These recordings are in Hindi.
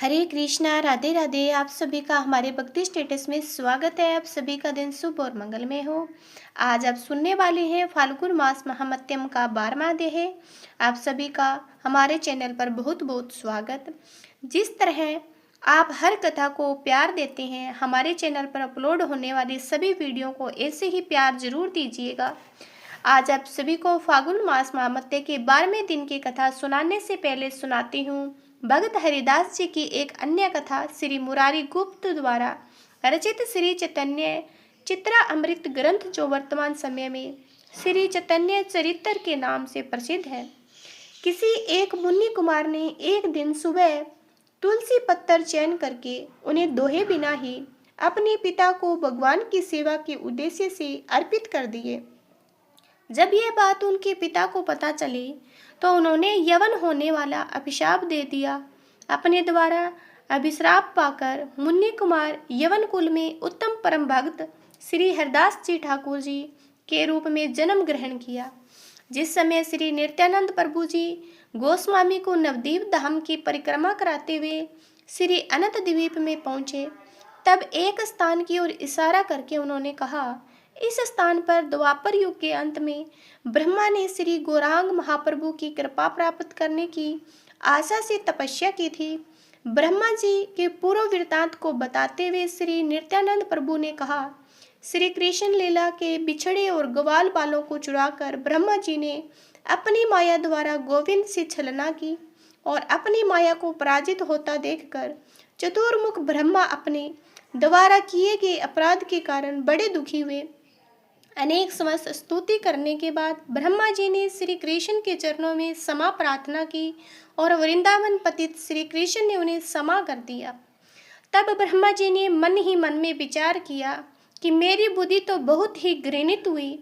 हरे कृष्णा, राधे राधे। आप सभी का हमारे भक्ति स्टेटस में स्वागत है। आप सभी का दिन शुभ और मंगलमय हो। आज आप सुनने वाले हैं फाल्गुन मास महामत्यम का 12वां अध्याय है। आप सभी का हमारे चैनल पर बहुत बहुत स्वागत। जिस तरह आप हर कथा को प्यार देते हैं, हमारे चैनल पर अपलोड होने वाली सभी वीडियो को ऐसे ही प्यार जरूर दीजिएगा। आज आप सभी को फाल्गुन मास महामत्य के 12वें दिन की कथा सुनाने से पहले सुनाती हूँ भगत हरिदास जी की एक अन्य कथा श्री मुरारी गुप्त द्वारा रचित श्री चैतन्य चित्रा अमृत ग्रंथ, जो वर्तमान समय में श्री चैतन्य चरित्र के नाम से प्रसिद्ध है। किसी एक मुनि कुमार ने एक दिन सुबह तुलसी पत्तर चयन करके उन्हें दोहे बिना ही अपने पिता को भगवान की सेवा के उद्देश्य से अर्पित कर दिए। जब यह बात उनके पिता को पता चली तो उन्होंने यवन होने वाला अभिशाप दे दिया। अपने द्वारा अभिश्राप पाकर मुन्नी कुमार यवन कुल में उत्तम परम भक्त श्री हरदास जी ठाकुर जी के रूप में जन्म ग्रहण किया। जिस समय श्री नित्यानंद प्रभु जी गोस्वामी को नवद्वीप धाम की परिक्रमा कराते हुए श्री अनंत द्वीप में पहुंचे, तब एक स्थान की ओर इशारा करके उन्होंने कहा, इस स्थान पर द्वापर युग के अंत में ब्रह्मा ने श्री गौरांग महाप्रभु की कृपा प्राप्त करने की आशा से तपस्या की थी। ब्रह्मा जी के पूर्व वृत्तांत को बताते हुए श्री नित्यानंद प्रभु ने कहा, श्री कृष्ण लीला के बिछड़े और ग्वाल बालों को चुराकर ब्रह्मा जी ने अपनी माया द्वारा गोविंद से छलना की और अपनी माया को पराजित होता देखकर चतुर्मुख ब्रह्मा अपने द्वारा किए गए अपराध के कारण बड़े दुखी हुए। अनेक समस्त स्तुति करने के बाद ब्रह्मा जी ने श्री कृष्ण के चरणों में क्षमा प्रार्थना की और वृंदावन पतित श्री कृष्ण ने उन्हें क्षमा कर दिया। तब ब्रह्मा जी ने मन ही मन में विचार किया कि मेरी बुद्धि तो बहुत ही घृणित हुई।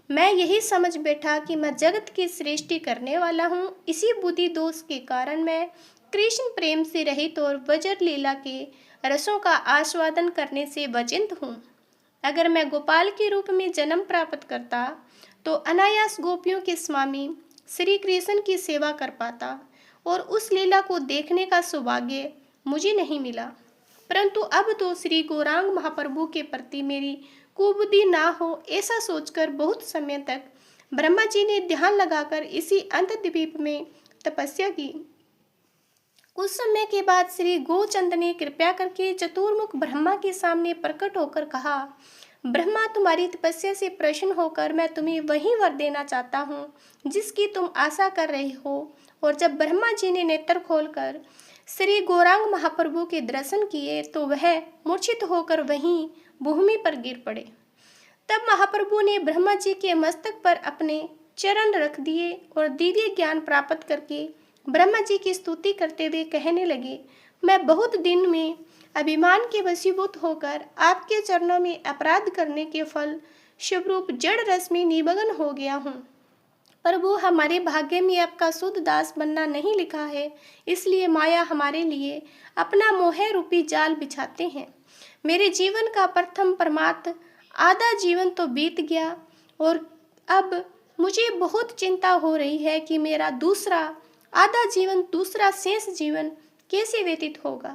मैं यही समझ बैठा कि मैं जगत की सृष्टि करने वाला हूँ। इसी बुद्धि दोष के कारण मैं कृष्ण प्रेम से रहित और वज्र लीला के रसों का आस्वादन करने से वंचित हूँ। अगर मैं गोपाल के रूप में जन्म प्राप्त करता तो अनायास गोपियों के स्वामी श्री कृष्ण की सेवा कर पाता और उस लीला को देखने का सौभाग्य मुझे नहीं मिला। परंतु अब तो श्री गौरांग महाप्रभु के प्रति मेरी कुबुद्धि ना हो, ऐसा सोचकर बहुत समय तक ब्रह्मा जी ने ध्यान लगाकर इसी अंतद्वीप में तपस्या की। कुछ समय के बाद श्री गोचंद ने कृपया करके चतुर्मुख ब्रह्मा के सामने प्रकट होकर कहा, ब्रह्मा, तुम्हारी तपस्या से प्रसन्न होकर मैं तुम्हें वही वर देना चाहता हूँ जिसकी तुम आशा कर रहे हो। और जब ब्रह्मा जी ने नेत्र खोलकर श्री गौरांग महाप्रभु के दर्शन किए तो वह मूर्छित होकर वहीं भूमि पर गिर पड़े। तब महाप्रभु ने ब्रह्मा जी के मस्तक पर अपने चरण रख दिए और दिव्य ज्ञान प्राप्त करके ब्रह्मा जी की स्तुति करते हुए कहने लगे, मैं बहुत दिन में अभिमान के वशीभूत होकर आपके चरणों में अपराध करने के फल शुभरूप जड़ रस में निमग्न हो गया हूँ। प्रभु, हमारे भाग्य में आपका शुद्ध दास बनना नहीं लिखा है, इसलिए माया हमारे लिए अपना मोह रूपी जाल बिछाते हैं। मेरे जीवन का प्रथम परमार्थ आधा जीवन तो बीत गया और अब मुझे बहुत चिंता हो रही है कि मेरा दूसरा आधा जीवन, दूसरा शेष जीवन कैसे व्यतीत होगा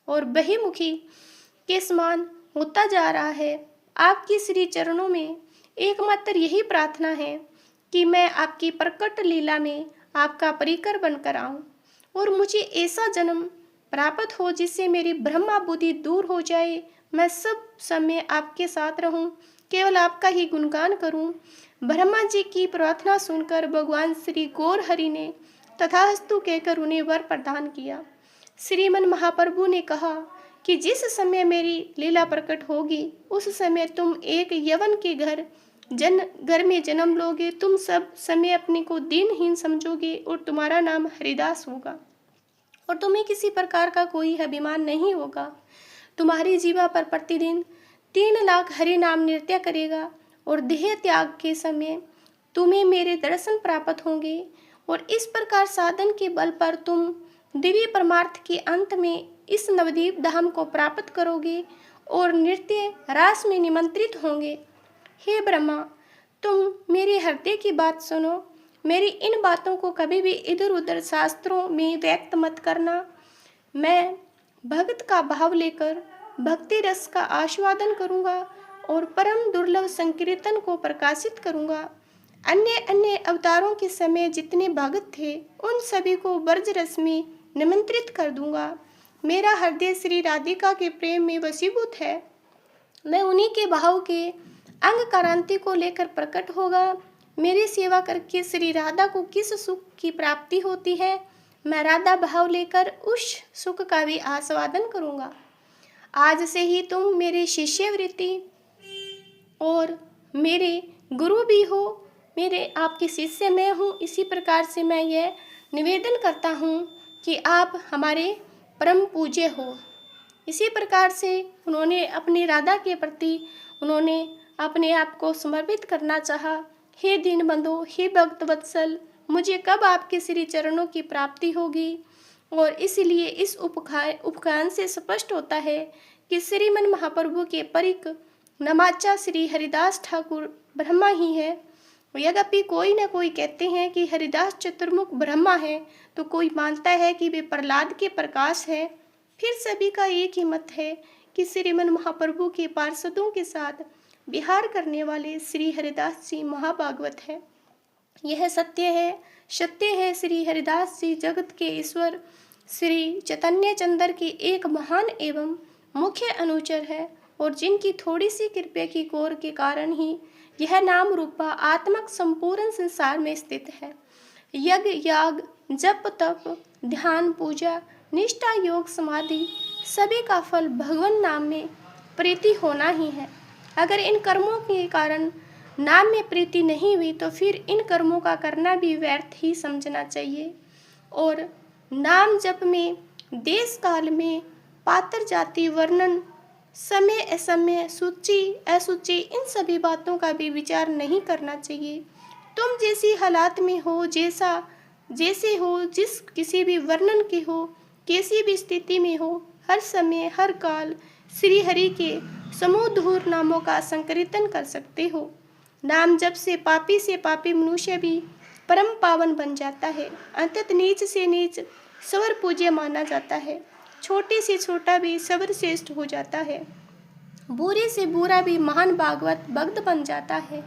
और बहिमुखी के समान होता जा रहा है। आपकी श्री चरणों में एकमात्र यही प्रार्थना है कि मैं आपकी प्रकट लीला में आपका परिकर बनकर आऊं और मुझे ऐसा जन्म प्राप्त हो जिससे मेरी ब्रह्मा बुद्धि दूर हो जाए। मैं सब समय आपके साथ रहूं, केवल आपका ही गुणगान करूं। ब्रह्मा जी की प्रार्थना सुनकर भगवान श्री गौर हरि ने तथास्तु कहकर उन्हें वर प्रदान किया। श्रीमन महाप्रभु ने कहा कि जिस समय मेरी लीला प्रकट होगी उस समय तुम एक यवन के घर में जन्म लोगे। तुम सब समय अपने को दीनहीन समझोगे और तुम्हारा नाम हरिदास होगा और तुम्हें किसी प्रकार का कोई अभिमान नहीं होगा। तुम्हारी जीवा पर प्रतिदिन 3 लाख हरि नाम नृत्य करेगा और देह त्याग के समय तुम्हें मेरे दर्शन प्राप्त होंगे और इस प्रकार साधन के बल पर तुम दिव्य परमार्थ के अंत में इस नवद्वीप धाम को प्राप्त करोगे और नृत्य रास में निमंत्रित होंगे। हे ब्रह्मा, तुम मेरे हृदय की बात सुनो। मेरी इन बातों को कभी भी इधर उधर शास्त्रों में व्यक्त मत करना। मैं भक्त का भाव लेकर भक्ति रस का आस्वादन करूंगा और परम दुर्लभ संकीर्तन को प्रकाशित करूंगा। अन्य अन्य अवतारों के समय जितने भक्त थे उन सभी को ब्रज रस में निमंत्रित कर दूंगा। मेरा हृदय श्री राधिका के प्रेम में वशीभूत है। मैं उन्हीं के भाव के अंग क्रांति को लेकर प्रकट होगा। मेरी सेवा करके श्री राधा को किस सुख की प्राप्ति होती है, मैं राधा भाव लेकर उस सुख का भी आस्वादन करूंगा। आज से ही तुम मेरे शिष्यवृत्ति और मेरे गुरु भी हो। मेरे आपके शिष्य मैं हूँ। इसी प्रकार से मैं यह निवेदन करता हूँ कि आप हमारे परम पूज्य हो। इसी प्रकार से उन्होंने अपनी राधा के प्रति उन्होंने अपने आप को समर्पित करना चाहा। हे दीनबंधु, हे भक्त वत्सल, मुझे कब आपके श्री चरणों की प्राप्ति होगी। और इसलिए इस उपख्यान से स्पष्ट होता है कि श्रीमन महाप्रभु के परिक नमाचा श्री हरिदास ठाकुर ब्रह्मा ही है। यद्यपि कोई न कोई कहते हैं कि हरिदास चतुर्मुख ब्रह्मा है, तो कोई मानता है कि वे प्रहलाद के प्रकाश है। फिर सभी का एक ही मत है कि श्रीमन महाप्रभु के पार्षदों के साथ विहार करने वाले श्री हरिदास जी महाभागवत है। यह सत्य है श्री हरिदास जी जगत के ईश्वर श्री चैतन्य चंद्र के एक महान एवं मुख्य अनुचर है और जिनकी थोड़ी सी कृपा की कोर के कारण ही यह नाम रूपा आत्मक संपूर्ण संसार में स्थित है। यज्ञ याग जप तप ध्यान पूजा निष्ठा योग समाधि सभी का फल भगवान नाम में प्रीति होना ही है। अगर इन कर्मों के कारण नाम में प्रीति नहीं हुई तो फिर इन कर्मों का करना भी व्यर्थ ही समझना चाहिए। और नाम जप में देश काल में पात्र जाति वर्णन समय असमय सूची असुचि इन सभी बातों का भी विचार नहीं करना चाहिए। तुम जैसी हालात में हो, जैसे हो, जिस किसी भी वर्णन के हो, कैसी भी स्थिति में हो, हर समय हर काल श्री हरि के समूधुर नामों का संकीर्तन कर सकते हो। नाम जप से पापी मनुष्य भी परम पावन बन जाता है। अंतत नीच से नीच सवर पूज्य माना जाता है। छोटे से छोटा भी सवर श्रेष्ठ हो जाता है। बुरे से बुरा भी महान भागवत भक्त बन जाता है।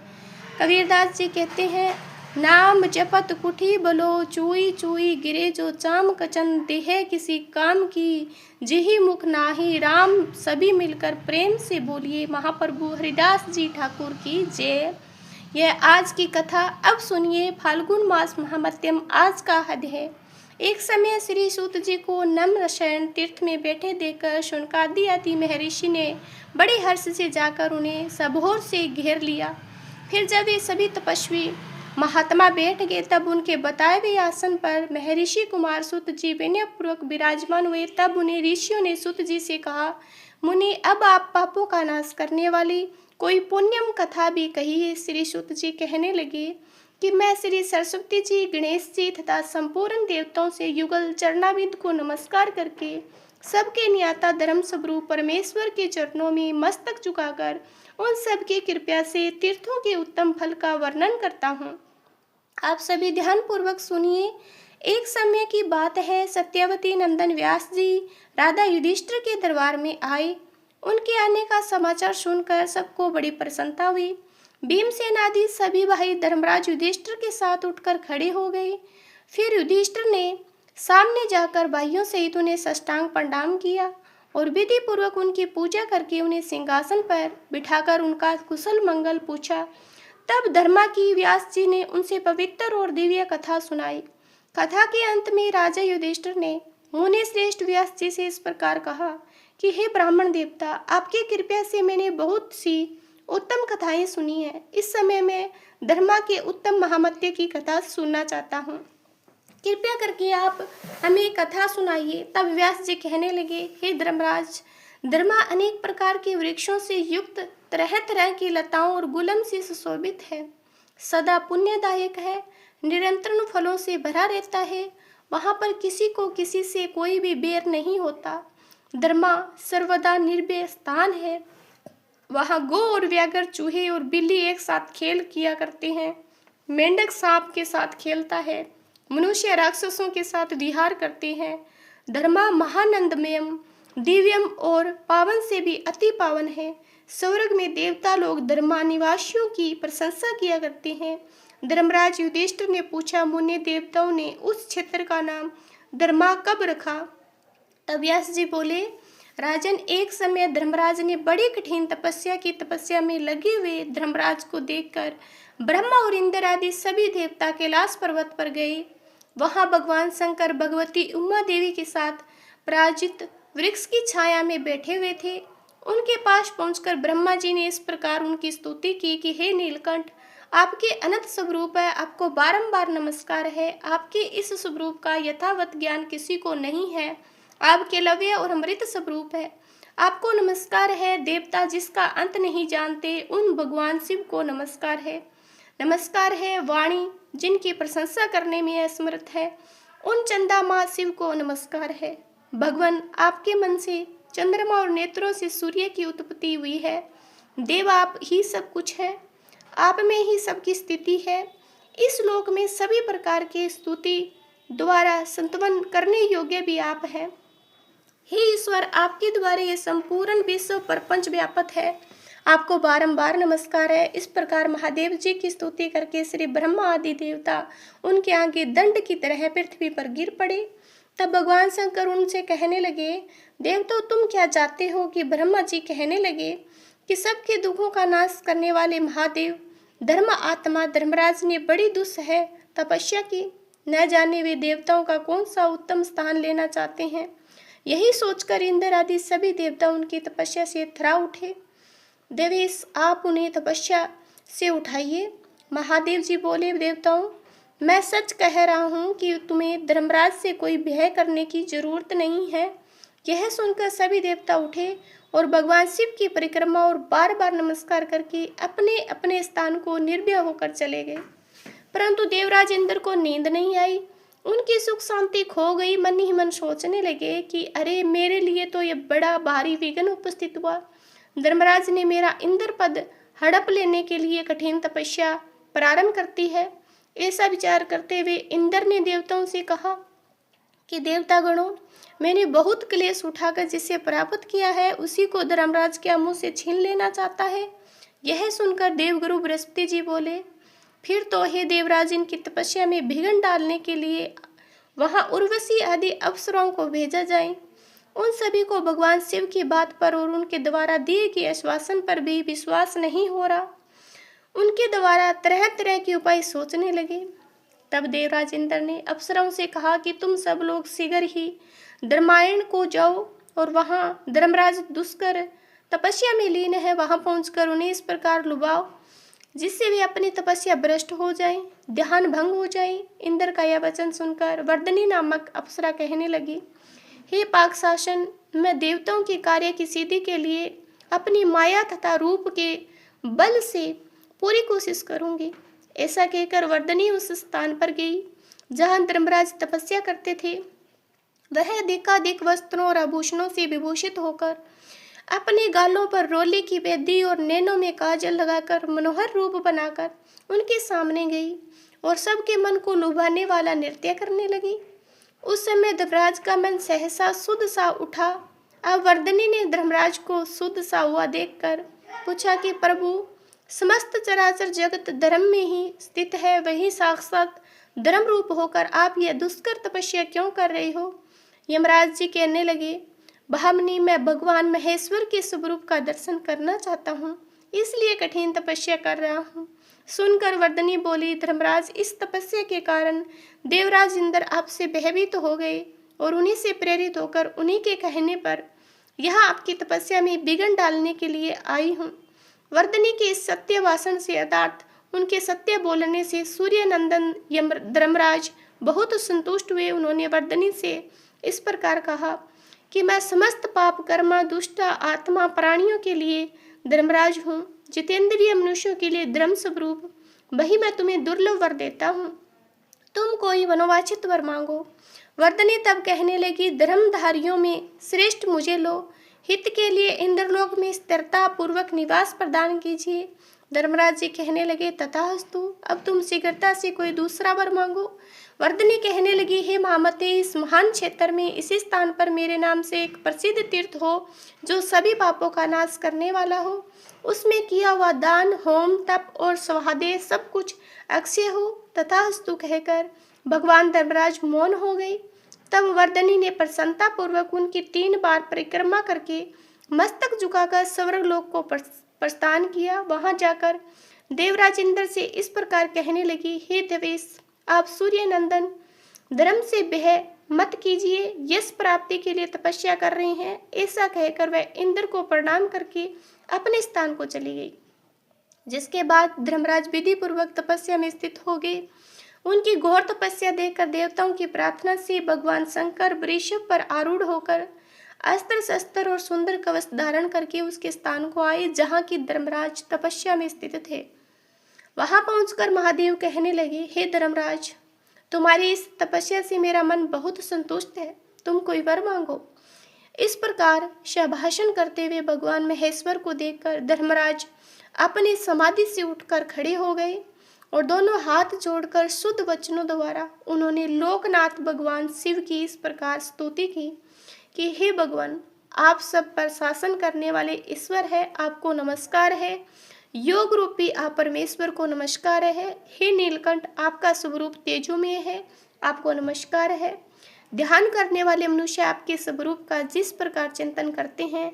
कबीरदास जी कहते हैं, नाम जपत कुठी बलो चुई चुई गिरे जो चाम कचन देह किसी काम की जिही मुख नाही राम सभी मिलकर प्रेम से बोलिए महाप्रभु हरिदास जी ठाकुर की जय। यह आज की कथा। अब सुनिए फाल्गुन मास महामत्यम आज का हद है। एक समय श्री सूत जी को नम्र शयन तीर्थ में बैठे देखकर शुनकादि आदि महर्षि ने बड़े हर्ष से जाकर उन्हें सबोर से घेर लिया। फिर जब ये सभी तपस्वी महात्मा बैठ गए तब उनके बताए हुए आसन पर महर्षि कुमार सूत जी विनयपूर्वक विराजमान हुए। तब उन्हें ऋषियों ने सूत जी से कहा, मुनि अब आप पापों का नाश करने वाली कोई पुण्यम कथा भी कहिए। श्री सूत जी कहने लगे कि मैं श्री सरस्वती जी, गणेश जी तथा संपूर्ण देवताओं से युगल चरणाविंद को नमस्कार करके सबके नियाता धर्म स्वरूप परमेश्वर के चरणों में मस्तक झुकाकर उन सब की कृपा से तीर्थों के उत्तम फल का वर्णन करता हूँ। आप सभी ध्यान पूर्वक सुनिए। एक समय की बात है, सत्यवती नंदन व्यास जी राधा युधिष्ठिर के दरबार में आए। उनके आने का समाचार सुनकर सबको बड़ी प्रसन्नता हुई। भीमसेन आदि सभी भाई धर्मराज युधिष्ठिर के साथ उठकर खड़े हो गए। फिर युधिष्ठिर ने सामने जाकर भाइयों सहित उन्हें साष्टांग प्रणाम किया और विधि पूर्वक उनकी पूजा करके उन्हें सिंहासन पर बिठाकर उनका कुशल मंगल पूछा। तब धर्मा की व्यास जी ने उनसे पवित्र और दिव्य कथा सुनाई। कथा के अंत में राजा युधिष्ठिर ने मुनि श्रेष्ठ व्यास जी से इस प्रकार कहा कि हे ब्राह्मण देवता, आपकी कृपा से मैंने बहुत सी उत्तम कथाएं सुनी हैं। इस समय मैं धर्मा के उत्तम महामत्य की कथा सुनना चाहता हूँ। कृपया करके आप हमें कथा सुनाइए। तब व्यास जी कहने लगे, हे धर्मराज, धर्मा अनेक प्रकार के वृक्षों से युक्त तरह तरह की लताओं और गुलम से सुशोभित है, सदा पुण्यदायक है, निरंतर फलों से भरा रहता है। वहाँ पर किसी को किसी से कोई भी बैर नहीं होता। धर्मा सर्वदा निर्भय स्थान है। वहाँ गौ और व्याघ्र, चूहे और बिल्ली एक साथ खेल किया करते हैं। मेंढक सांप के साथ खेलता है। मनुष्य राक्षसों के साथ विहार करते हैं। धर्मा महानंदमयम दिव्यम और पावन से भी अति पावन है। स्वर्ग में देवता लोग धर्मानिवासियों की प्रशंसा किया करते हैं। धर्मराज युधिष्ठिर ने पूछा, मुनि देवताओं ने उस क्षेत्र का नाम धर्मा कब रखा? तब व्यास जी बोले, राजन, एक समय धर्मराज ने बड़ी कठिन तपस्या में लगे हुए धर्मराज को देखकर ब्रह्मा और इंद्र आदि सभी देवता कैलाश पर्वत पर गए। वहां भगवान शंकर भगवती उमा देवी के साथ पराजित वृक्ष की छाया में बैठे हुए थे। उनके पास पहुंचकर ब्रह्मा जी ने इस प्रकार उनकी स्तुति की कि हे नीलकंठ, आपके अनंत स्वरूप है, आपको बारंबार नमस्कार है। आपके इस स्वरूप का यथावत ज्ञान किसी को नहीं है। आपके लव्य और अमृत स्वरूप है, आपको नमस्कार है। देवता जिसका अंत नहीं जानते, उन भगवान शिव को नमस्कार है। नमस्कार है वाणी जिनकी प्रशंसा करने में असमर्थ है, उन चंदा माँ शिव को नमस्कार है। भगवान, आपके मन से चंद्रमा और नेत्रों से सूर्य की उत्पत्ति हुई है। देव, आप ही सब कुछ है, आप में ही सबकी स्थिति है। इस लोक में सभी प्रकार के स्तुति द्वारा संतवन करने योग्य भी आप हैं। हे ईश्वर, आपके द्वारा ये संपूर्ण विश्व प्रपंच व्यापक है, आपको बारंबार नमस्कार है। इस प्रकार महादेव जी की स्तुति करके श्री ब्रह्मा आदि देवता उनके आगे दंड की तरह पृथ्वी पर गिर पड़े। तब भगवान शंकर उनसे कहने लगे, देवतो, तुम क्या चाहते हो? कि ब्रह्मा जी कहने लगे कि सबके दुखों का नाश करने वाले महादेव धर्म आत्मा धर्मराज ने बड़ी दुस्सह तपस्या की। न जाने वे देवताओं का कौन सा उत्तम स्थान लेना चाहते हैं। यही सोचकर इंद्र आदि सभी देवता उनकी तपस्या से थरा उठे। देवेश, आप उन्हें तपस्या से उठाइए। महादेव जी बोले, देवताओं, मैं सच कह रहा हूँ कि तुम्हें धर्मराज से कोई भय करने की जरूरत नहीं है। यह सुनकर सभी देवता उठे और भगवान शिव की परिक्रमा और बार बार नमस्कार करके अपने अपने स्थान को निर्भय होकर चले गए। परंतु देवराज इंद्र को नींद नहीं आई, उनकी सुख शांति खो गई। मन ही मन सोचने लगे कि अरे, मेरे लिए तो ये बड़ा भारी विघ्न उपस्थित हुआ। धर्मराज ने मेरा इंद्र पद हड़प लेने के लिए कठिन तपस्या प्रारंभ करती है। ऐसा विचार करते हुए इंद्र ने देवताओं से कहा कि देवतागणों, मैंने बहुत क्लेश उठाकर जिसे प्राप्त किया है, उसी को धर्मराज के मुंह से छीन लेना चाहता है। यह सुनकर देवगुरु बृहस्पति जी बोले, फिर तो हे देवराज, इनकी तपस्या में विघ्न डालने के लिए वहां उर्वशी आदि अप्सराओं को भेजा जाए। उन सभी को भगवान शिव की बात पर और उनके द्वारा दिए गए आश्वासन पर भी विश्वास नहीं हो रहा। उनके द्वारा तरह तरह के उपाय सोचने लगे। तब देवराज इंद्र ने अप्सराओं से कहा कि तुम सब लोग शीघ्र ही धर्मायण को जाओ और वहां धर्मराज दुष्कर तपस्या में लीन है, वहां पहुंचकर उन्हें इस प्रकार लुभाओ जिससे वे अपनी तपस्या भ्रष्ट हो जाएं, ध्यान भंग हो जाए। इंद्र का यह वचन सुनकर वर्दनी नामक अप्सरा कहने लगी, हे पाक शासन, मैं देवताओं के कार्य की सिद्धि के लिए अपनी माया तथा रूप के बल से पूरी कोशिश करूंगी। ऐसा कहकर वर्दनी उस स्थान पर गई जहां धर्मराज तपस्या करते थे। वह अधिकाधिक वस्त्रों और आभूषणों से विभूषित होकर अपने गालों पर रोली की बेदी और नैनों में काजल लगाकर मनोहर रूप बनाकर उनके सामने गई और सबके मन को लुभाने वाला नृत्य करने लगी। उस समय धर्मराज का मन सहसा शुद्ध सा उठा। अब वर्दनी ने धर्मराज को शुद्ध सा हुआ देखकर पूछा कि प्रभु, समस्त चराचर जगत धर्म में ही स्थित है, वही साक्षात धर्म रूप होकर आप यह दुष्कर तपस्या क्यों कर रहे हो? यमराज जी कहने लगे, भामिनी, मैं भगवान महेश्वर के स्वरूप का दर्शन करना चाहता हूँ, इसलिए कठिन तपस्या कर रहा हूँ। सुनकर वर्दनी बोली, धर्मराज, इस तपस्या के कारण देवराज इंद्र आपसे भयभीत हो गए और उन्हीं से प्रेरित होकर उन्हीं के कहने पर यहाँ आपकी तपस्या में विघ्न डालने के लिए आई हूँ। वर्दनी के इस सत्य भाषण से अर्थात उनके सत्य बोलने से सूर्य नंदन धर्मराज बहुत संतुष्ट हुए। उन्होंने वर्दनी से इस प्रकार कहा कि मैं समस्त पाप कर्मा दुष्ट आत्मा प्राणियों के लिए धर्मराज हूँ, जितेंद्रिय मनुष्यों के लिए धर्म स्वरूप, वही मैं तुम्हें दुर्लभ वर देता हूँ। तुम कोई मनोवांछित वर मांगो। वर्दनी तब कहने लगी, धर्मधारियों में श्रेष्ठ मुझे लो, हित के लिए इंद्रलोक में स्थिरता पूर्वक निवास प्रदान कीजिए। धर्मराज जी कहने लगे, तथास्तु, अब तुम शीघ्रता से कोई दूसरा वर मांगो। वर्दनी कहने लगी, हे महामते, इस महान क्षेत्र में इसी स्थान पर मेरे नाम से एक प्रसिद्ध तीर्थ हो जो सभी पापों का नाश करने वाला हो। उसमें किया हुआ दान, होम, तप और स्वाध्याय सब कुछ अक्षय हो। तथास्तु कहकर भगवान धर्मराज मौन हो गए। तब वर्दनी ने प्रसन्नता पूर्वक उनकी 3 बार परिक्रमा करके मस्तक झुकाकर स्वर्गलोक को प्रस्थान किया। वहां जाकर देवराज इंद्र से इस प्रकार कहने लगी, हे देवेश, आप सूर्य नंदन, धर्म से भय मत कीजिए, यश प्राप्ति के लिए तपस्या कर रहे हैं। ऐसा कहकर वह इंद्र को प्रणाम करके अपने स्थान को चली गई। जिसके बाद धर्मराज विधि पूर्वक तपस्या में स्थित हो गए। उनकी घोर तपस्या देखकर देवताओं की प्रार्थना से भगवान शंकर वृषभ पर आरूढ़ होकर अस्त्र शस्त्र और सुंदर कवच धारण करके उसके स्थान को आए जहाँ की धर्मराज तपस्या में स्थित थे। वहां पहुंचकर महादेव कहने लगे, हे धर्मराज, तुम्हारी इस तपस्या से मेरा मन बहुत संतुष्ट है, तुम कोई वर मांगो। इस प्रकार शभाषण करते हुए भगवान महेश्वर को देखकर धर्मराज अपनी समाधि से उठकर खड़े हो गए और दोनों हाथ जोड़कर शुद्ध वचनों द्वारा उन्होंने लोकनाथ भगवान शिव की इस प्रकार स्तुति की कि हे भगवान, आप सब पर शासन करने वाले ईश्वर है, आपको नमस्कार है। योग रूपी आप परमेश्वर को नमस्कार है। हे नीलकंठ, आपका स्वरूप तेजोमय है, आपको नमस्कार है। ध्यान करने वाले मनुष्य आपके स्वरूप का जिस प्रकार चिंतन करते हैं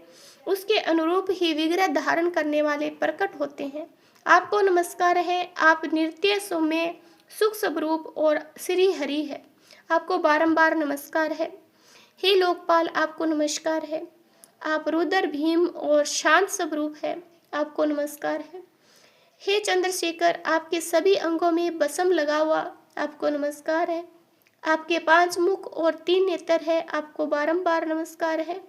उसके अनुरूप ही विग्रह धारण करने वाले प्रकट होते हैं, आपको नमस्कार है। आप नृत्य सौम्य सुख स्वरूप और श्री हरि है, आपको बारंबार नमस्कार है। हे लोकपाल, आपको नमस्कार है। आप रुद्र भीम और शांत स्वरूप है, आपको नमस्कार है। हे चंद्रशेखर, आपके सभी अंगों में बसम लगा हुआ, आपको नमस्कार है। आपके 5 मुख और 3 नेत्र है, आपको बारंबार नमस्कार है।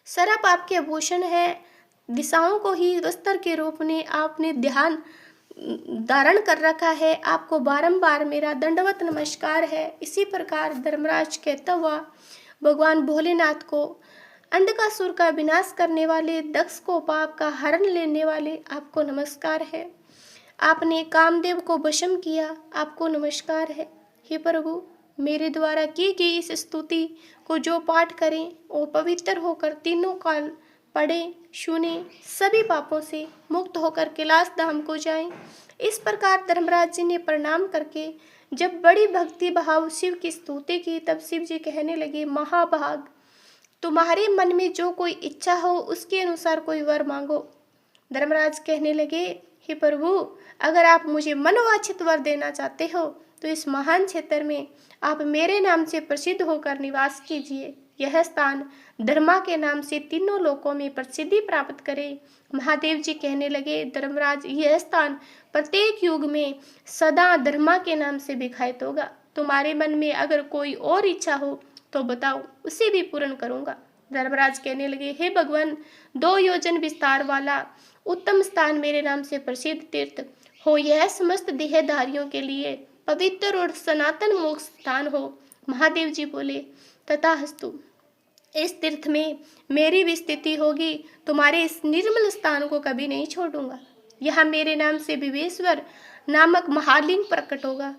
सर्प आपके भूषण है, दिशाओं को ही वस्त्र के रूप में आपने ध्यान धारण कर रखा है, आपको बारंबार मेरा दंडवत नमस्कार है। इसी प्रकार धर्मराज कहता हुआ भगवान भोलेनाथ को, अंधकासुर का विनाश करने वाले, दक्ष को पाप का हरण लेने वाले, आपको नमस्कार है। आपने कामदेव को वशम किया, आपको नमस्कार है। हे प्रभु, मेरे द्वारा की गई इस स्तुति को जो पाठ करें वो पवित्र होकर तीनों काल पढ़े सुने, सभी पापों से मुक्त होकर कैलाश धाम को जाएं। इस प्रकार धर्मराज जी ने प्रणाम करके जब बड़ी भक्ति भाव शिव की स्तुति की, तब शिव जी कहने लगे, महाभाग, तुम्हारे मन में जो कोई इच्छा हो उसके अनुसार कोई वर मांगो। धर्मराज कहने लगे, हे प्रभु, अगर आप मुझे मनोवांछित वर देना चाहते हो तो इस महान क्षेत्र में आप मेरे नाम से प्रसिद्ध होकर निवास कीजिए। यह स्थान धर्मा के नाम से तीनों लोकों में प्रसिद्धि प्राप्त करे। महादेव जी कहने लगे, धर्मराज, यह स्थान प्रत्येक युग में सदा धर्मा के नाम से विख्यात होगा। तुम्हारे मन में अगर कोई और इच्छा हो तो बताओ, उसे भी पूर्ण करूंगा। धर्मराज कहने लगे, हे भगवान, 2 योजन विस्तार वाला उत्तम स्थान मेरे नाम से प्रसिद्ध तीर्थ हो, यह समस्त देहधारियों के लिए पवित्र और सनातन मोक्ष स्थान हो। महादेव जी बोले, तथास्तु, इस तीर्थ में मेरी भी स्थिति होगी, तुम्हारे इस निर्मल स्थान को कभी नहीं छोड़ूंगा। यहाँ मेरे नाम से विवेश्वर नामक महालिंग प्रकट होगा।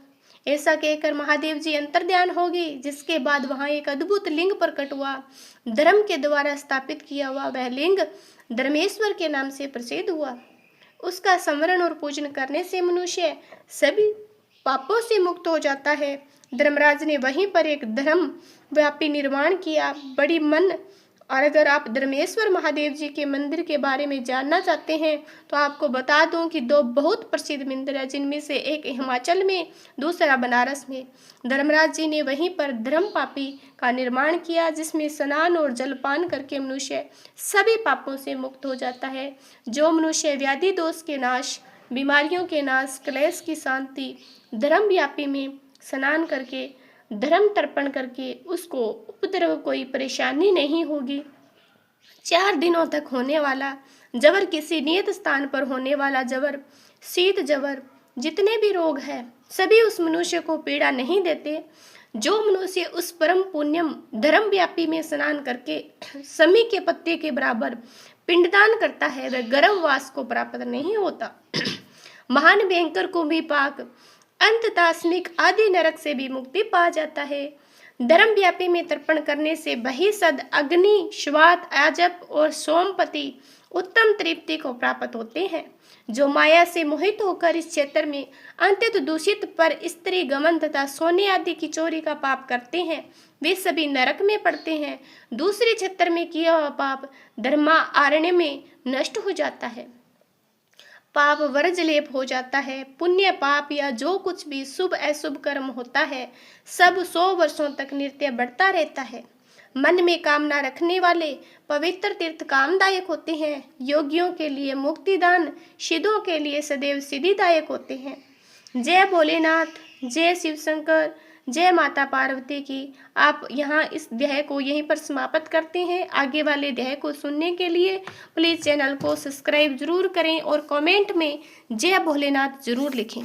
ऐसा कहकर महादेव जी अंतर्ध्यान हो गए। जिसके बाद वहां एक अद्भुत लिंग प्रकट हुआ। धर्म के द्वारा स्थापित किया हुआ वह लिंग धर्मेश्वर के नाम से प्रसिद्ध हुआ। उसका स्मरण और पूजन करने से मनुष्य सभी पापों से मुक्त हो जाता है। धर्मराज ने वहीं पर एक धर्म व्यापी निर्माण किया, बड़ी मन। और अगर आप धर्मेश्वर महादेव जी के मंदिर के बारे में जानना चाहते हैं तो आपको बता दूं कि 2 बहुत प्रसिद्ध मंदिर है, जिनमें से एक हिमाचल में, दूसरा बनारस में। धर्मराज जी ने वहीं पर धर्म पापी का निर्माण किया, जिसमें स्नान और जलपान करके मनुष्य सभी पापों से मुक्त हो जाता है। जो मनुष्य व्याधि दोष के नाश, बीमारियों के नाश, क्लेश की शांति धर्म व्यापी में स्नान करके, धर्म तर्पण करके, उसको उपद्रव कोई परेशानी नहीं होगी। 4 दिनों तक होने वाला जबर, किसी नियत स्थान पर होने वाला जबर, शीत जबर, जितने भी रोग हैं सभी उस मनुष्य को पीड़ा नहीं देते। जो मनुष्य उस परम पुण्यम धर्म व्यापी में स्नान करके समी के पत्ते के बराबर पिंडदान करता है, वह गर्भवास को प्राप्त नहीं होता। महान भयंकर को भी पाक अंत दार्शनिक आदि नरक से भी मुक्ति पा जाता है। धर्म व्यापी में तर्पण करने से बहिषद, अग्नि, श्वात, आजप और सोमपति उत्तम तृप्ति को प्राप्त होते हैं। जो माया से मोहित होकर इस क्षेत्र में अंत्यत दूषित पर स्त्री गमन तथा सोने आदि की चोरी का पाप करते हैं, वे सभी नरक में पड़ते हैं। दूसरे क्षेत्र में किया हुआ पाप धर्मारण्य में नष्ट हो जाता है। पाप वर्जलेप हो जाता है। पुण्य पाप या जो कुछ भी शुभ अशुभ कर्म होता है, सब 100 वर्षों तक नित्य बढ़ता रहता है। मन में कामना रखने वाले पवित्र तीर्थ कामदायक होते हैं। योगियों के लिए मुक्तिदान, सिद्धों के लिए सदैव सिद्धिदायक होते हैं। जय भोलेनाथ, जय शिव शंकर, जय माता पार्वती की। आप यहाँ इस अध्याय को यहीं पर समाप्त करते हैं। आगे वाले अध्याय को सुनने के लिए प्लीज़ चैनल को सब्सक्राइब जरूर करें और कमेंट में जय भोलेनाथ जरूर लिखें।